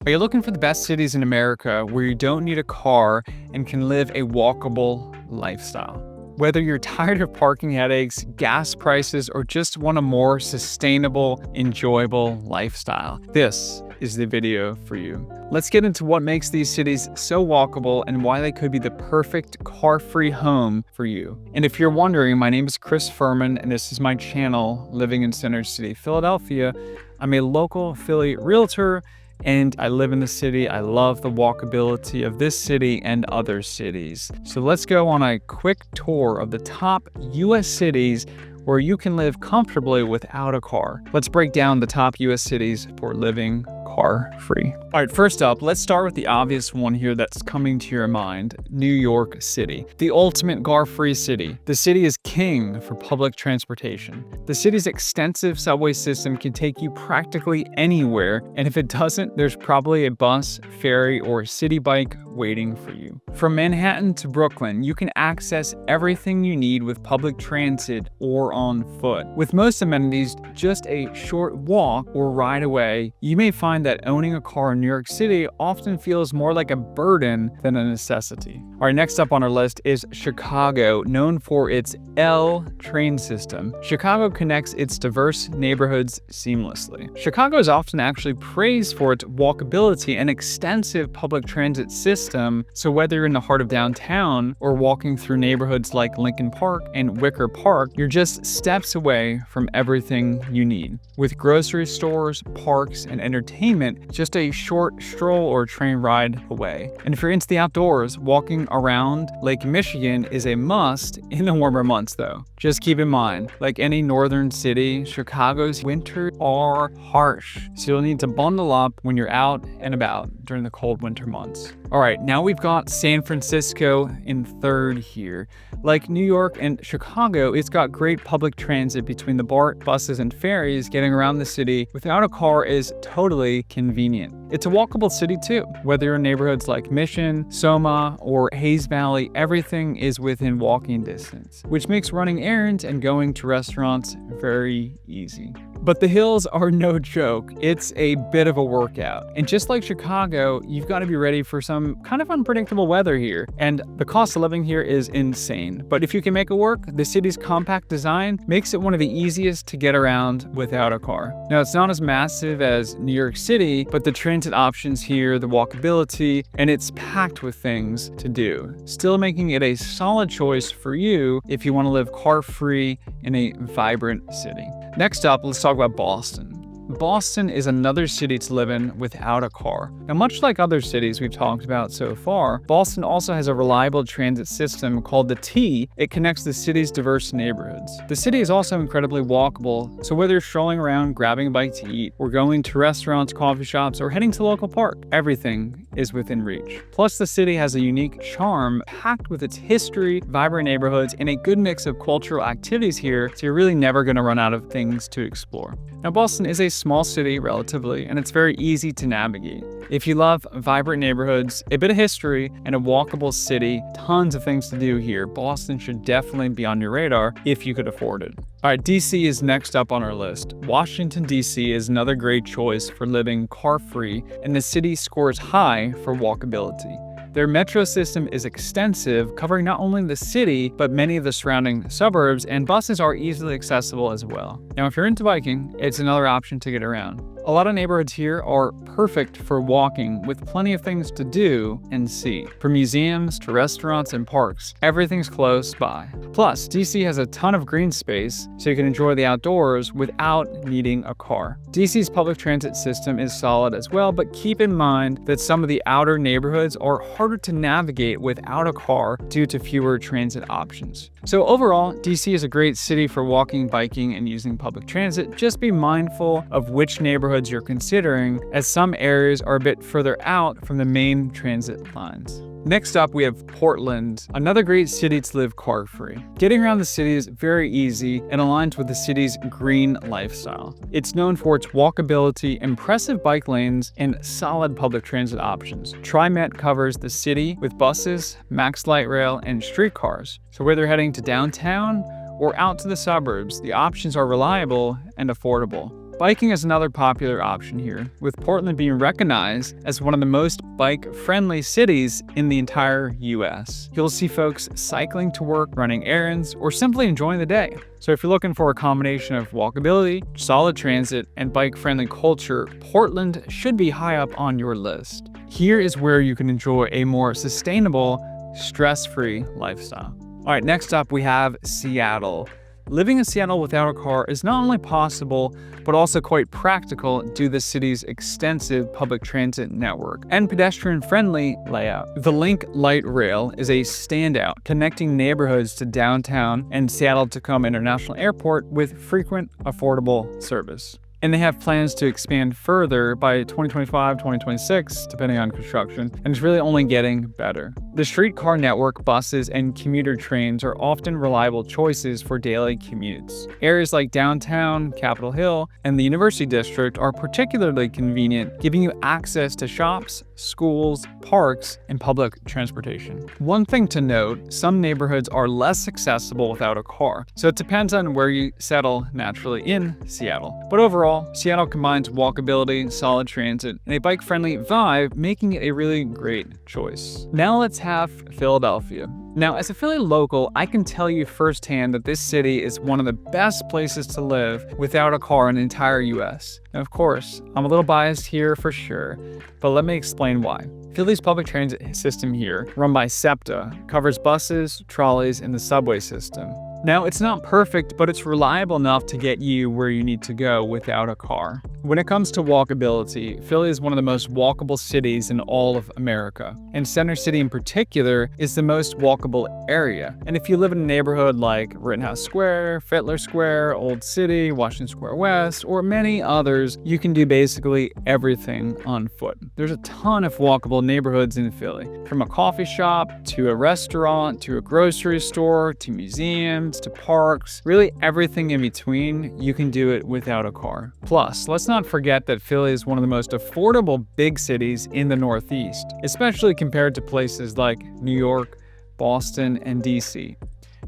Are you looking for the best cities in America where you don't need a car and can live a walkable lifestyle? Whether you're tired of parking headaches, gas prices, or just want a more sustainable, enjoyable lifestyle, this is the video for you. Let's get into what makes these cities so walkable and why they could be the perfect car-free home for you. And if you're wondering, my name is Chris Furman, and this is my channel, Living in Center City, Philadelphia. I'm a local affiliate realtor, and I live in the city. I love the walkability of this city and other cities. So let's go on a quick tour of the top U.S. cities where you can live comfortably without a car. Let's break down the top U.S. cities for living car-free. All right, first up, let's start with the obvious one here that's coming to your mind, New York City. The ultimate car-free city. The city is king for public transportation. The city's extensive subway system can take you practically anywhere, and if it doesn't, there's probably a bus, ferry, or city bike waiting for you. From Manhattan to Brooklyn, you can access everything you need with public transit or on foot. With most amenities just a short walk or ride away, you may find that owning a car in New York City often feels more like a burden than a necessity. All right, next up on our list is Chicago, known for its L train system. Chicago connects its diverse neighborhoods seamlessly. Chicago is often actually praised for its walkability and extensive public transit system, so whether you're in the heart of downtown or walking through neighborhoods like Lincoln Park and Wicker Park, you're just steps away from everything you need. With grocery stores, parks, and entertainment just a short stroll or train ride away. And if you're into the outdoors, walking around Lake Michigan is a must in the warmer months though. Just keep in mind, like any northern city, Chicago's winters are harsh, so you'll need to bundle up when you're out and about during the cold winter months. All right, now we've got San Francisco in third here. Like New York and Chicago, it's got great public transit between the BART, buses, and ferries. Getting around the city without a car is totally convenient. It's a walkable city too. Whether you're in neighborhoods like Mission, Soma, or Hayes Valley, everything is within walking distance, which makes running errands and going to restaurants very easy. But the hills are no joke. It's a bit of a workout. And just like Chicago, you've got to be ready for some kind of unpredictable weather here. And the cost of living here is insane. But if you can make it work, the city's compact design makes it one of the easiest to get around without a car. Now, it's not as massive as New York City, but the transit options here, the walkability, and it's packed with things to do, still making it a solid choice for you if you want to live car-free in a vibrant city. Next up, let's talk about Boston. Boston is another city to live in without a car. Now, much like other cities we've talked about so far, Boston also has a reliable transit system called the T. It connects the city's diverse neighborhoods. The city is also incredibly walkable, so whether you're strolling around, grabbing a bite to eat, or going to restaurants, coffee shops, or heading to the local park, everything is within reach. Plus, the city has a unique charm packed with its history, vibrant neighborhoods, and a good mix of cultural activities here, so you're really never going to run out of things to explore. Now, Boston is a small city relatively, and it's very easy to navigate. If you love vibrant neighborhoods, a bit of history, and a walkable city, tons of things to do here, Boston should definitely be on your radar if you could afford it. All right, DC is next up on our list. Washington, DC is another great choice for living car-free, and the city scores high for walkability. Their metro system is extensive, covering not only the city, but many of the surrounding suburbs, and buses are easily accessible as well. Now, if you're into biking, it's another option to get around. A lot of neighborhoods here are perfect for walking, with plenty of things to do and see. From museums to restaurants and parks, everything's close by. Plus, DC has a ton of green space, so you can enjoy the outdoors without needing a car. DC's public transit system is solid as well, but keep in mind that some of the outer neighborhoods are harder to navigate without a car due to fewer transit options. So overall, DC is a great city for walking, biking, and using public transit. Just be mindful of which neighborhoods you're considering, as some areas are a bit further out from the main transit lines. Next up, we have Portland, another great city to live car-free. Getting around the city is very easy and aligns with the city's green lifestyle. It's known for its walkability, impressive bike lanes, and solid public transit options. TriMet covers the city with buses, Max Light Rail, and streetcars. So whether you're heading to downtown or out to the suburbs, the options are reliable and affordable. Biking is another popular option here, with Portland being recognized as one of the most bike-friendly cities in the entire U.S. You'll see folks cycling to work, running errands, or simply enjoying the day. So if you're looking for a combination of walkability, solid transit, and bike-friendly culture, Portland should be high up on your list. Here is where you can enjoy a more sustainable, stress-free lifestyle. All right, next up we have Seattle. Living in Seattle without a car is not only possible, but also quite practical due to the city's extensive public transit network and pedestrian-friendly layout. The Link Light Rail is a standout, connecting neighborhoods to downtown and Seattle-Tacoma International Airport with frequent, affordable service. And they have plans to expand further by 2025, 2026, depending on construction, and it's really only getting better. The streetcar network, buses, and commuter trains are often reliable choices for daily commutes. Areas like downtown, Capitol Hill, and the University District are particularly convenient, giving you access to shops, schools, parks, and public transportation. One thing to note, some neighborhoods are less accessible without a car, so it depends on where you settle naturally in Seattle. But overall, Seattle combines walkability, solid transit, and a bike-friendly vibe, making it a really great choice. Now let's have Philadelphia. Now, as a Philly local, I can tell you firsthand that this city is one of the best places to live without a car in the entire US. Now, of course, I'm a little biased here for sure, but let me explain why. Philly's public transit system here, run by SEPTA, covers buses, trolleys, and the subway system. Now, it's not perfect, but it's reliable enough to get you where you need to go without a car. When it comes to walkability, Philly is one of the most walkable cities in all of America, and Center City in particular is the most walkable area. And if you live in a neighborhood like Rittenhouse Square, Fitler Square, Old City, Washington Square West, or many others, you can do basically everything on foot. There's a ton of walkable neighborhoods in Philly, from a coffee shop, to a restaurant, to a grocery store, to museums, to parks, really everything in between, you can do it without a car. Plus, let's not forget that Philly is one of the most affordable big cities in the Northeast, especially compared to places like New York, Boston, and DC.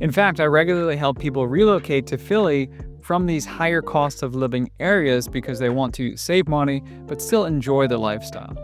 In fact, I regularly help people relocate to Philly from these higher cost of living areas because they want to save money but still enjoy the lifestyle.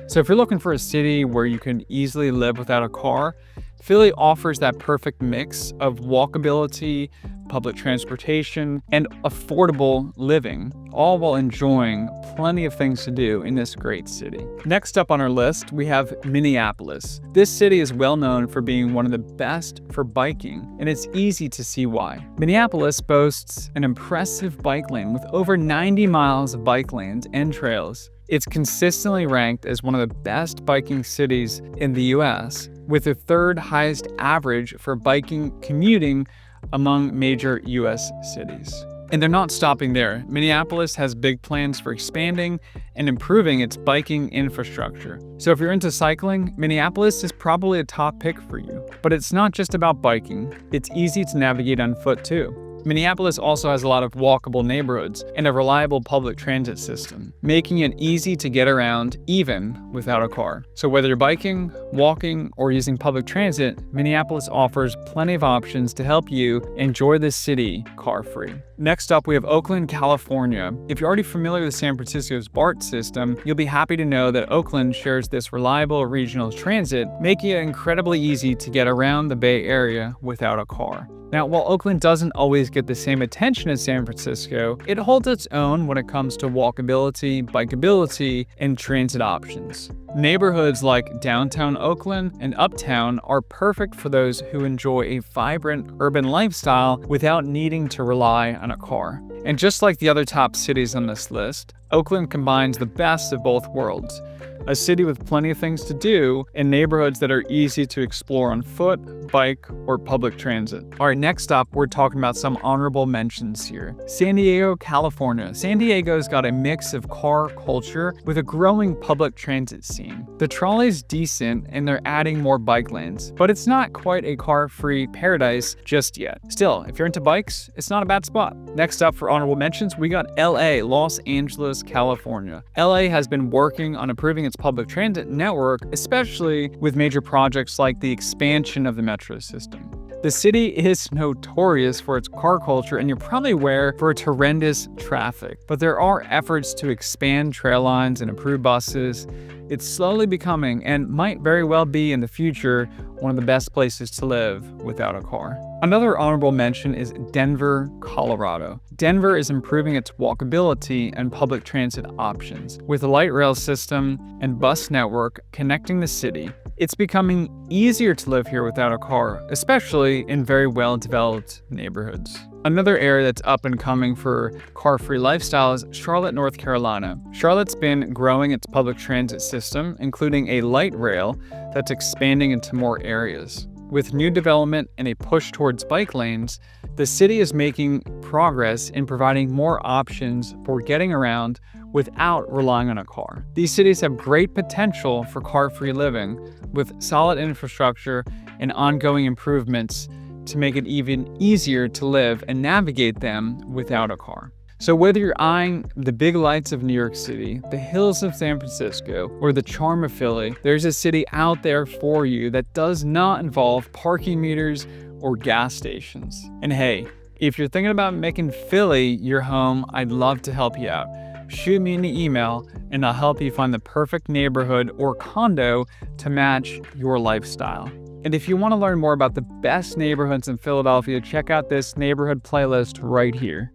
So if you're looking for a city where you can easily live without a car, Philly offers that perfect mix of walkability, public transportation, and affordable living, all while enjoying plenty of things to do in this great city. Next up on our list, we have Minneapolis. This city is well known for being one of the best for biking, and it's easy to see why. Minneapolis boasts an impressive bike lane with over 90 miles of bike lanes and trails. It's consistently ranked as one of the best biking cities in the US, with the third highest average for biking commuting among major US cities. And they're not stopping there. Minneapolis has big plans for expanding and improving its biking infrastructure. So if you're into cycling, Minneapolis is probably a top pick for you. But it's not just about biking. It's easy to navigate on foot too. Minneapolis also has a lot of walkable neighborhoods and a reliable public transit system, making it easy to get around even without a car. So whether you're biking, walking, or using public transit, Minneapolis offers plenty of options to help you enjoy this city car-free. Next up, we have Oakland, California. If you're already familiar with San Francisco's BART system, you'll be happy to know that Oakland shares this reliable regional transit, making it incredibly easy to get around the Bay Area without a car. Now, while Oakland doesn't always get the same attention as San Francisco, it holds its own when it comes to walkability, bikeability, and transit options. Neighborhoods like downtown Oakland and uptown are perfect for those who enjoy a vibrant urban lifestyle without needing to rely on a car. And just like the other top cities on this list, Oakland combines the best of both worlds. A city with plenty of things to do and neighborhoods that are easy to explore on foot, bike, or public transit. All right, next up, we're talking about some honorable mentions here. San Diego, California. San Diego's got a mix of car culture with a growing public transit scene. The trolley's decent and they're adding more bike lanes, but it's not quite a car-free paradise just yet. Still, if you're into bikes, it's not a bad spot. Next up for honorable mentions, we got LA, Los Angeles, California. LA has been working on improving its public transit network, especially with major projects like the expansion of the metro system. The city is notorious for its car culture, and you're probably aware for its horrendous traffic. But there are efforts to expand trail lines and improve buses. It's slowly becoming, and might very well be in the future, one of the best places to live without a car. Another honorable mention is Denver, Colorado. Denver is improving its walkability and public transit options. With a light rail system and bus network connecting the city, it's becoming easier to live here without a car, especially in very well-developed neighborhoods. Another area that's up and coming for car-free lifestyle is Charlotte, North Carolina. Charlotte's been growing its public transit system, including a light rail that's expanding into more areas. With new development and a push towards bike lanes, the city is making progress in providing more options for getting around without relying on a car. These cities have great potential for car-free living, with solid infrastructure and ongoing improvements to make it even easier to live and navigate them without a car. So whether you're eyeing the big lights of New York City, the hills of San Francisco, or the charm of Philly, there's a city out there for you that does not involve parking meters or gas stations. And hey, if you're thinking about making Philly your home, I'd love to help you out. Shoot me an email and I'll help you find the perfect neighborhood or condo to match your lifestyle. And if you want to learn more about the best neighborhoods in Philadelphia, check out this neighborhood playlist right here.